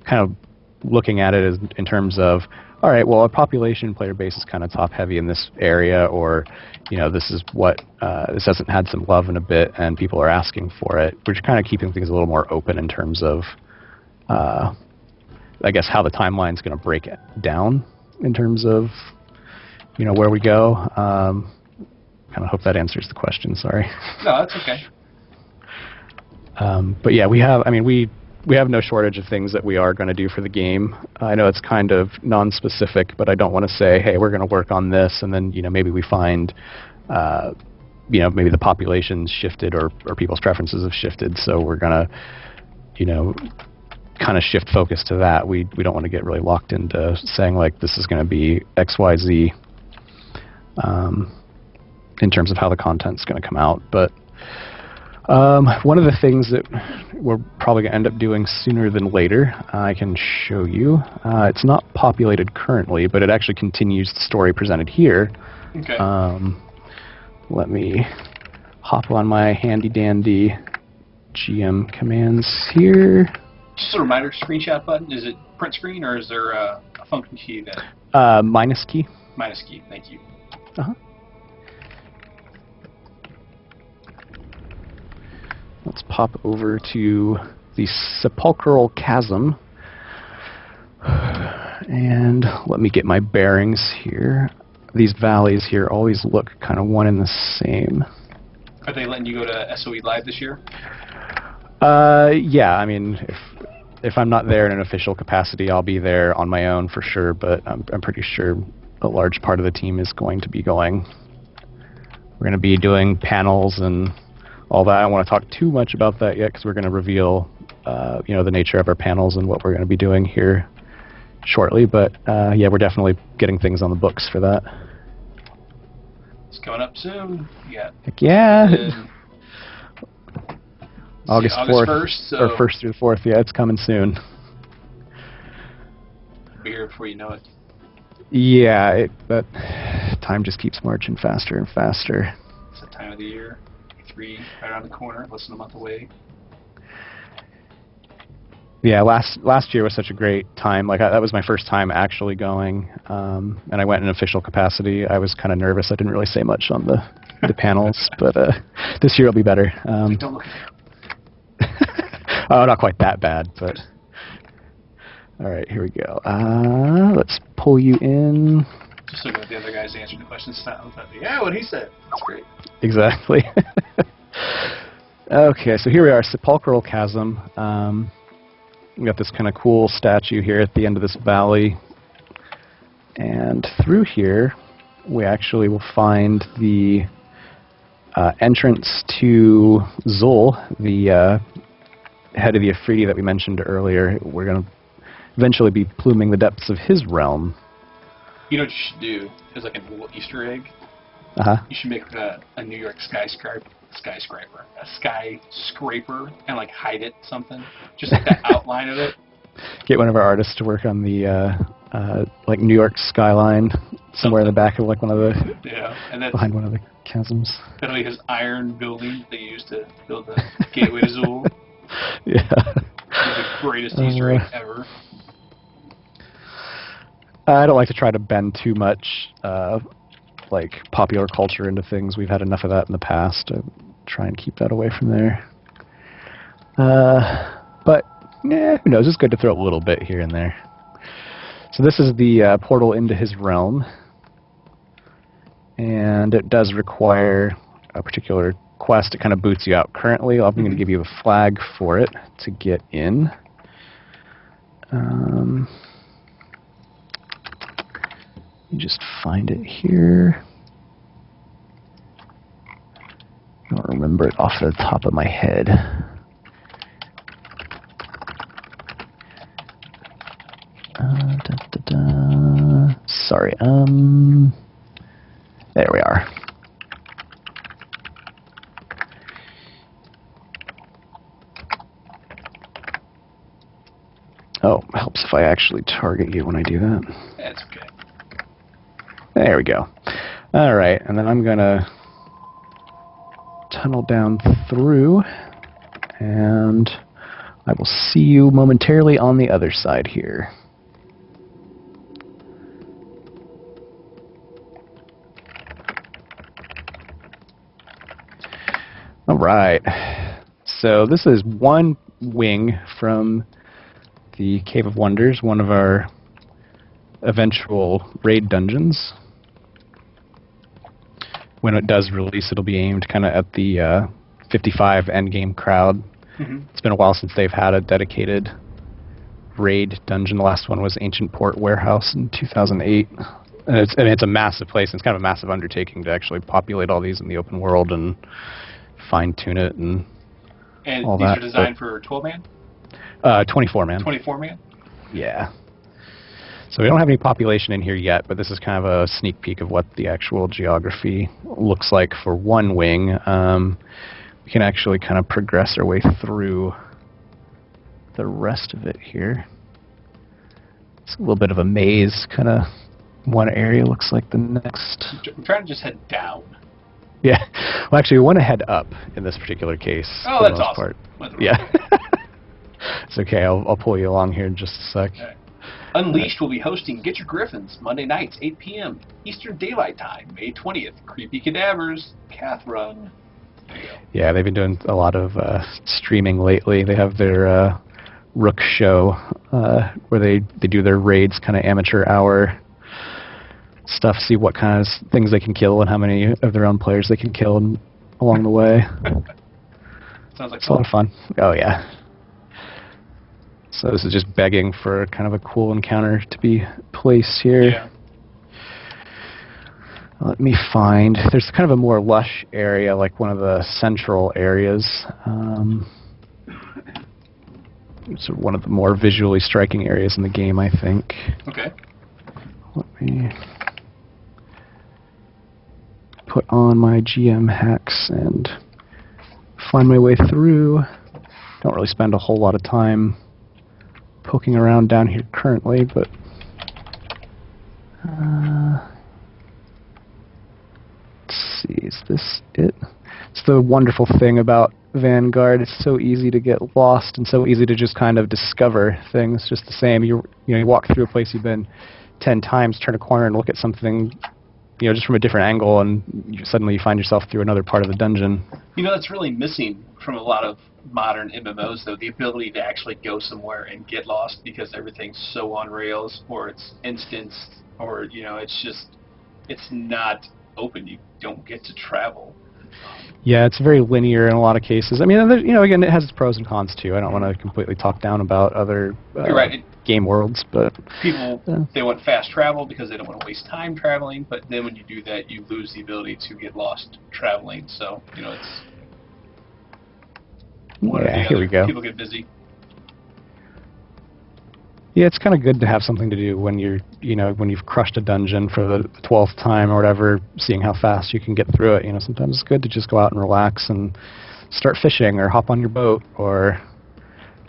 Speaker 2: kind of looking at it as, in terms of, all right, well, our population player base is kind of top-heavy in this area, or, this is what, this hasn't had some love in a bit, and people are asking for it. We're just kind of keeping things a little more open in terms of, I guess, how the timeline's going to break it down in terms of, where we go. Kind of hope that answers the question. Sorry.
Speaker 1: No, that's okay.
Speaker 2: But yeah, we have no shortage of things that we are going to do for the game. I know it's kind of non-specific, but I don't want to say, hey, we're going to work on this, and then maybe we find, maybe the population's shifted or people's preferences have shifted, so we're going to, kind of shift focus to that. We don't want to get really locked into saying like this is going to be X, Y, Z. In terms of how the content's going to come out. But one of the things that we're probably going to end up doing sooner than later, I can show you. It's not populated currently, but it actually continues the story presented here.
Speaker 1: Okay.
Speaker 2: Let me hop on my handy-dandy GM commands here.
Speaker 1: Just a reminder, screenshot button. Is it print screen, or is there a function key that...
Speaker 2: Minus key.
Speaker 1: Minus key, thank you.
Speaker 2: Uh-huh. Let's pop over to the Sepulchral Chasm. And let me get my bearings here. These valleys here always look kind of one and the same.
Speaker 1: Are they letting you go to SOE Live this year?
Speaker 2: Yeah, I mean, if I'm not there in an official capacity, I'll be there on my own for sure, but I'm pretty sure a large part of the team is going to be going. We're going to be doing panels and all that. I don't want to talk too much about that yet because we're going to reveal the nature of our panels and what we're going to be doing here shortly, but yeah, we're definitely getting things on the books for that.
Speaker 1: It's coming up soon. Yeah.
Speaker 2: Heck yeah. August
Speaker 1: 1st, so
Speaker 2: or 1st through the 4th. Yeah, it's coming soon.
Speaker 1: Be here before you know it.
Speaker 2: Yeah, that time just keeps marching faster and faster.
Speaker 1: It's that time of the year. 3 right around the corner, less than a month away.
Speaker 2: Yeah, last year was such a great time. Like that was my first time actually going, and I went in official capacity. I was kind of nervous. I didn't really say much on the panels, but this year will be better.
Speaker 1: Don't look at me.
Speaker 2: Oh, not quite that bad, but all right, here we go. Let's pull you in.
Speaker 1: Just looking at the other guys answering the questions. Yeah, what he said. That's great.
Speaker 2: Exactly. Okay, so here we are, Sepulchral Chasm. We got this kind of cool statue here at the end of this valley, and through here we actually will find the entrance to Zul, the head of the Afridi that we mentioned earlier. We're going to eventually be pluming the depths of his realm.
Speaker 1: You know what you should do? There's like a little Easter egg. You should make a New York skyscraper, and like hide it something, just like the outline of it.
Speaker 2: Get one of our artists to work on the like New York skyline somewhere in the back of like one of the
Speaker 1: and then
Speaker 2: behind one of the chasms.
Speaker 1: That'll be his iron building they used to build the gateway to Zul.
Speaker 2: Yeah,
Speaker 1: the greatest Easter egg ever.
Speaker 2: I don't like to try to bend too much like popular culture into things. We've had enough of that in the past. I try and keep that away from there. But yeah, who knows? It's good to throw a little bit here and there. So this is the portal into his realm, and it does require a particular quest. It kind of boots you out. Currently, I'm going to give you a flag for it to get in. Just find it here. I don't remember it off the top of my head. Sorry. There we are. Oh, helps if I actually target you when I do that.
Speaker 1: That's okay.
Speaker 2: There we go. All right, and then I'm gonna tunnel down through, and I will see you momentarily on the other side here. All right. So this is one wing from the Cave of Wonders, one of our eventual raid dungeons. When it does release, it'll be aimed kind of at the 55 endgame crowd. It's been a while since they've had a dedicated raid dungeon. The last one was Ancient Port Warehouse in 2008. And it's a massive place, and it's kind of a massive undertaking to actually populate all these in the open world and fine-tune it and all that.
Speaker 1: And these are designed for 12-man?
Speaker 2: 24-man.
Speaker 1: 24-man?
Speaker 2: Yeah. So we don't have any population in here yet, but this is kind of a sneak peek of what the actual geography looks like for one wing. We can actually kind of progress our way through the rest of it here. It's a little bit of a maze, kind of one area looks like the next.
Speaker 1: I'm trying to just head down.
Speaker 2: Yeah. Well, actually, we want to head up in this particular case.
Speaker 1: Oh,
Speaker 2: for
Speaker 1: that's
Speaker 2: the most
Speaker 1: awesome.
Speaker 2: part. Yeah. It's okay. I'll pull you along here in just a sec.
Speaker 1: Okay. Unleashed will be hosting Get Your Griffins Monday nights, 8 p.m. Eastern Daylight Time, May 20th. Creepy Cadavers, Cath Run. There you go.
Speaker 2: Yeah, they've been doing a lot of streaming lately. They have their Rook show where they do their raids, kind of amateur hour stuff, see what kind of things they can kill and how many of their own players they can kill along the way.
Speaker 1: Sounds like
Speaker 2: it's a lot of fun. Oh, yeah. So this is just begging for kind of a cool encounter to be placed here.
Speaker 1: Yeah.
Speaker 2: Let me find. There's kind of a more lush area, like one of the central areas. It's one of the more visually striking areas in the game, I think.
Speaker 1: Okay.
Speaker 2: Let me put on my GM hacks and find my way through. Don't really spend a whole lot of time poking around down here currently, but let's see, is this it? It's the wonderful thing about Vanguard. It's so easy to get lost and so easy to just kind of discover things just the same. You walk through a place you've been 10 times, turn a corner and look at something, just from a different angle, and suddenly you find yourself through another part of the dungeon.
Speaker 1: That's really missing from a lot of modern MMOs, though, the ability to actually go somewhere and get lost because everything's so on rails, or it's instanced, or, it's not open. You don't get to travel.
Speaker 2: Yeah, it's very linear in a lot of cases. I mean, again, it has its pros and cons, too. I don't want to completely talk down about other
Speaker 1: You're right.
Speaker 2: Game worlds, but
Speaker 1: people, they want fast travel because they don't want to waste time traveling, but then when you do that, you lose the ability to get lost traveling. So, it's one or the other.
Speaker 2: Here we go.
Speaker 1: People get busy.
Speaker 2: Yeah, it's kind of good to have something to do when when you've crushed a dungeon for the 12th time or whatever, seeing how fast you can get through it. Sometimes it's good to just go out and relax and start fishing or hop on your boat or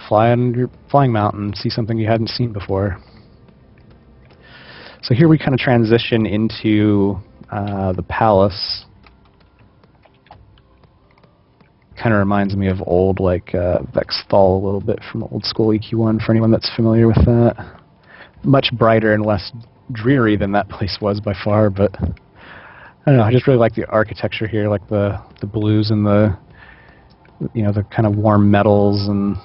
Speaker 2: fly on your flying mount and see something you hadn't seen before. So here we kind of transition into the palace. Kind of reminds me of old, Vexthal a little bit from old school EQ1, for anyone that's familiar with that. Much brighter and less dreary than that place was by far, but I don't know, I just really like the architecture here, like the blues and the kind of warm metals, and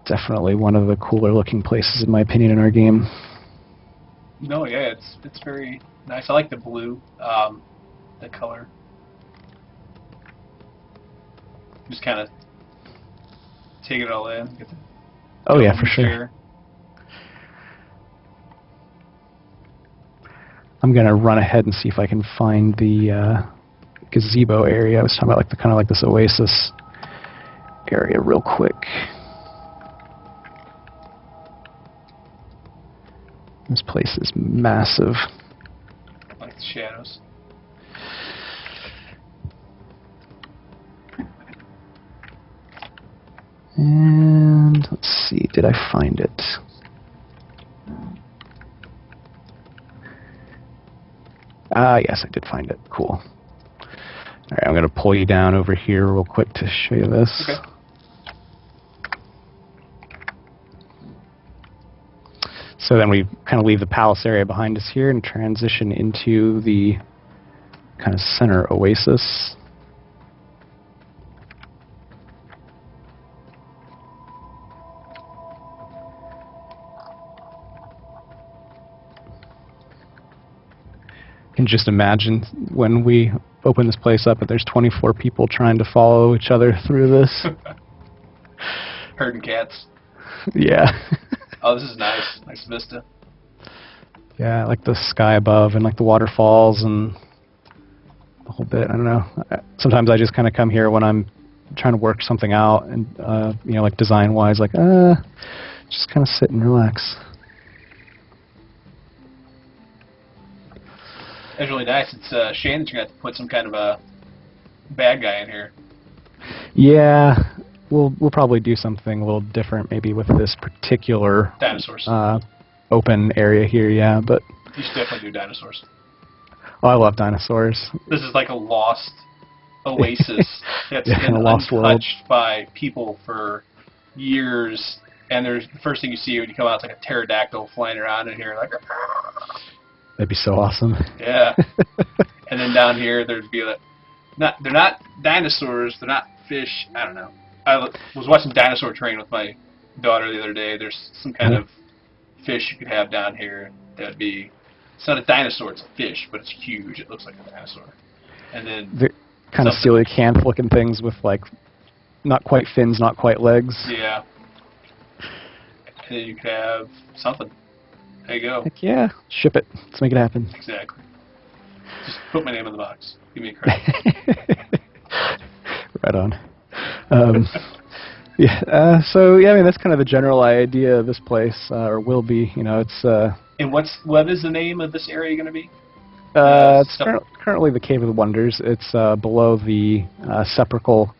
Speaker 2: definitely one of the cooler looking places in my opinion in our game.
Speaker 1: No, yeah, it's very nice. I like the blue, the color. Just kind of take it all in. Get the
Speaker 2: oh yeah, for sure. I'm gonna run ahead and see if I can find the gazebo area. I was talking about, kind of like this oasis area real quick. This place is massive.
Speaker 1: I like the shadows.
Speaker 2: And let's see, did I find it? Yes, I did find it. Cool. Alright, I'm going to pull you down over here real quick to show you this.
Speaker 1: Okay.
Speaker 2: So then we kind of leave the palace area behind us here and transition into the kind of center oasis. You can just imagine when we open this place up that there's 24 people trying to follow each other through this.
Speaker 1: Herding cats.
Speaker 2: Yeah.
Speaker 1: Oh, this is nice. Nice vista.
Speaker 2: Yeah, I like the sky above and the waterfalls and the whole bit. I don't know. Sometimes I just kind of come here when I'm trying to work something out and, design-wise, just kind of sit and relax.
Speaker 1: It's really nice. It's a shame that you're going to have to put some kind of a bad guy in here.
Speaker 2: Yeah. We'll probably do something a little different, maybe with this particular
Speaker 1: dinosaurs
Speaker 2: open area here. Yeah, but
Speaker 1: you should definitely do dinosaurs.
Speaker 2: Oh, I love dinosaurs.
Speaker 1: This is like a lost oasis that's been
Speaker 2: untouched world
Speaker 1: by people for years. And there's the first thing you see when you come out is like a pterodactyl flying around in here, like.
Speaker 2: That'd be so awesome.
Speaker 1: Yeah. And then down here there'd be they're not dinosaurs, they're not fish. I don't know. I was watching Dinosaur Train with my daughter the other day. There's some kind of fish you could have down here that would be, it's not a dinosaur, it's a fish, but it's huge. It looks like a dinosaur. And then
Speaker 2: they're kind of coelacanth looking things with not quite fins, not quite legs.
Speaker 1: Yeah. And then you could have something. There you go.
Speaker 2: Heck yeah, ship it. Let's make it happen.
Speaker 1: Exactly. Just put my name in the box. Give me a credit.
Speaker 2: Right on. Yeah. So yeah, I mean that's kind of the general idea of this place, or will be. You know, it's.
Speaker 1: And what is the name of this area going to be?
Speaker 2: It's currently the Cave of the Wonders. It's below the sepulchral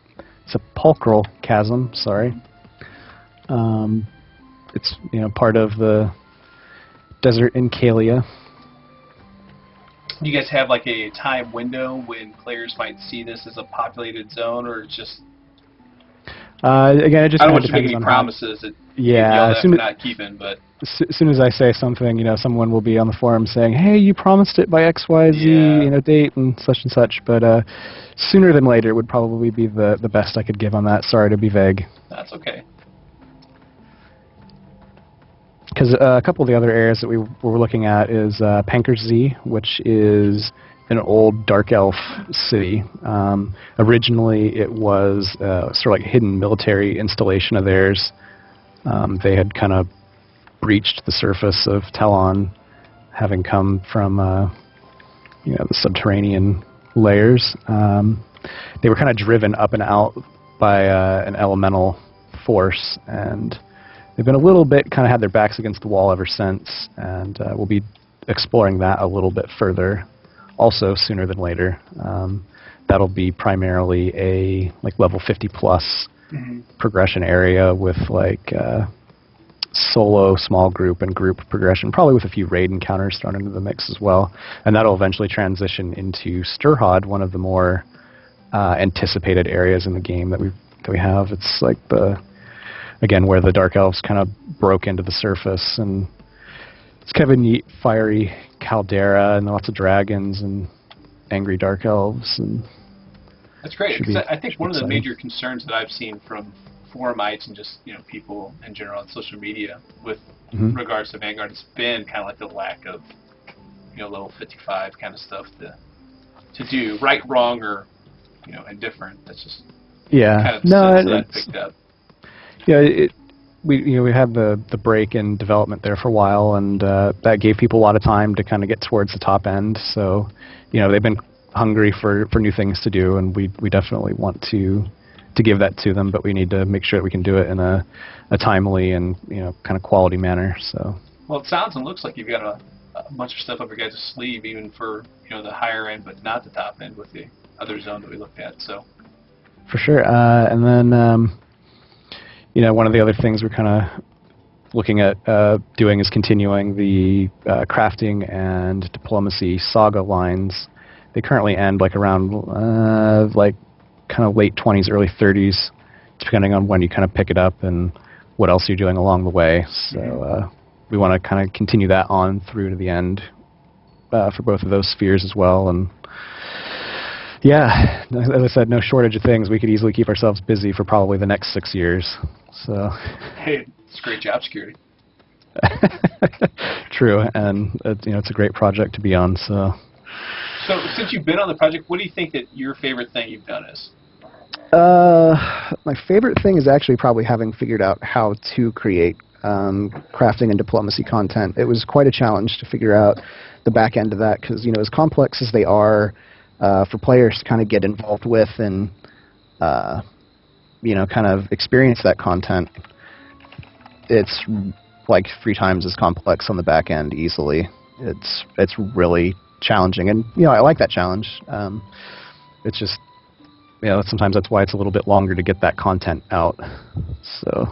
Speaker 2: chasm. Sorry. It's part of the desert in Kalia.
Speaker 1: Do you guys have like a time window when players might see this as a populated zone, or it's just?
Speaker 2: Again, it just
Speaker 1: I don't want
Speaker 2: kind
Speaker 1: you
Speaker 2: of
Speaker 1: to make any promises that
Speaker 2: yeah,
Speaker 1: you're not keeping, but
Speaker 2: as soon as I say something, someone will be on the forum saying, "Hey, you promised it by X, Y, Z, date and such." But sooner than later would probably be the best I could give on that. Sorry to be vague.
Speaker 1: That's okay.
Speaker 2: Because a couple of the other areas that we were looking at is Pankersee, which is an old dark elf city. Originally, it was sort of like a hidden military installation of theirs. They had kind of breached the surface of Talon, having come from the subterranean layers. They were kind of driven up and out by an elemental force, and they've been a little bit kind of had their backs against the wall ever since, and we'll be exploring that a little bit further also sooner than later. That'll be primarily a level 50 plus progression area with solo, small group, and group progression, probably with a few raid encounters thrown into the mix as well. And that'll eventually transition into Sturhod, one of the more anticipated areas in the game that we have. It's like again, where the Dark Elves kind of broke into the surface, and it's kind of a neat, fiery caldera, and lots of dragons and angry Dark Elves. And
Speaker 1: that's great, because I think one of the major concerns that I've seen from forumites and just people in general on social media with regards to Vanguard has been kind of like the lack of level 55 kind of stuff to do right, wrong, or indifferent. That's just kind of the sense that I picked up.
Speaker 2: Yeah, we had the break in development there for a while, and that gave people a lot of time to kind of get towards the top end. So, they've been hungry for new things to do, and we definitely want to give that to them. But we need to make sure that we can do it in a timely and kind of quality manner. So. Well,
Speaker 1: it sounds and looks like you've got a bunch of stuff up your guys' sleeve, even for the higher end, but not the top end with the other zone that we looked at. So.
Speaker 2: For sure, and then. One of the other things we're kind of looking at doing is continuing the crafting and diplomacy saga lines. They currently end around kind of late 20s, early 30s, depending on when you kind of pick it up and what else you're doing along the way. So we want to kind of continue that on through to the end for both of those spheres as well. And yeah, as I said, no shortage of things. We could easily keep ourselves busy for probably the next 6 years. So.
Speaker 1: Hey, it's great job security.
Speaker 2: True, and it's a great project to be on. So
Speaker 1: since you've been on the project, what do you think that your favorite thing you've done is?
Speaker 3: My favorite thing is actually probably having figured out how to create crafting and diplomacy content. It was quite a challenge to figure out the back end of that, because as complex as they are for players to kind of get involved with and kind of experience that content, it's like 3 times as complex on the back end easily. It's really challenging, and I like that challenge. It's just sometimes that's why it's a little bit longer to get that content out. So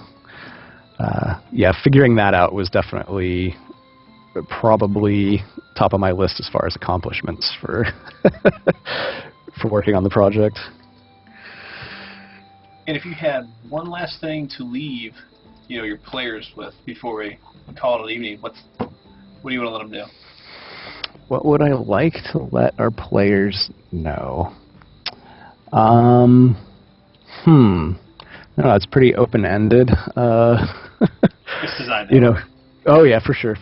Speaker 3: yeah, figuring that out was definitely probably top of my list as far as accomplishments for for working on the project.
Speaker 1: And if you had one last thing to leave, your players with before we call it an evening, what do you want to let them know?
Speaker 2: What would I like to let our players know? No, it's pretty open-ended.
Speaker 1: It's designed.
Speaker 2: Oh yeah, for sure.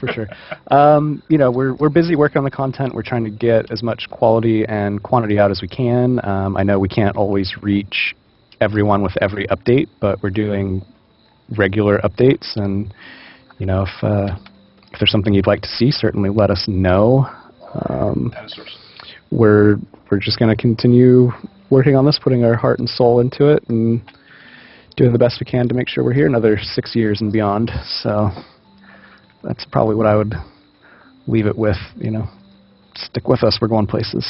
Speaker 2: We're busy working on the content. We're trying to get as much quality and quantity out as we can. I know we can't always reach everyone with every update, but we're doing regular updates. And you know, if there's something you'd like to see, certainly let us know. We're just going to continue working on this, putting our heart and soul into it, and doing the best we can to make sure we're here another 6 years and beyond. So that's probably what I would leave it with. You know, stick with us. We're going places.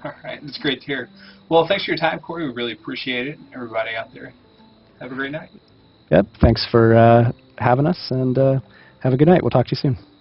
Speaker 1: All right, that's great to hear. Well, thanks for your time, Corey. We really appreciate it. Everybody out there, have a great night.
Speaker 2: Yep. Thanks for having us, and have a good night. We'll talk to you soon.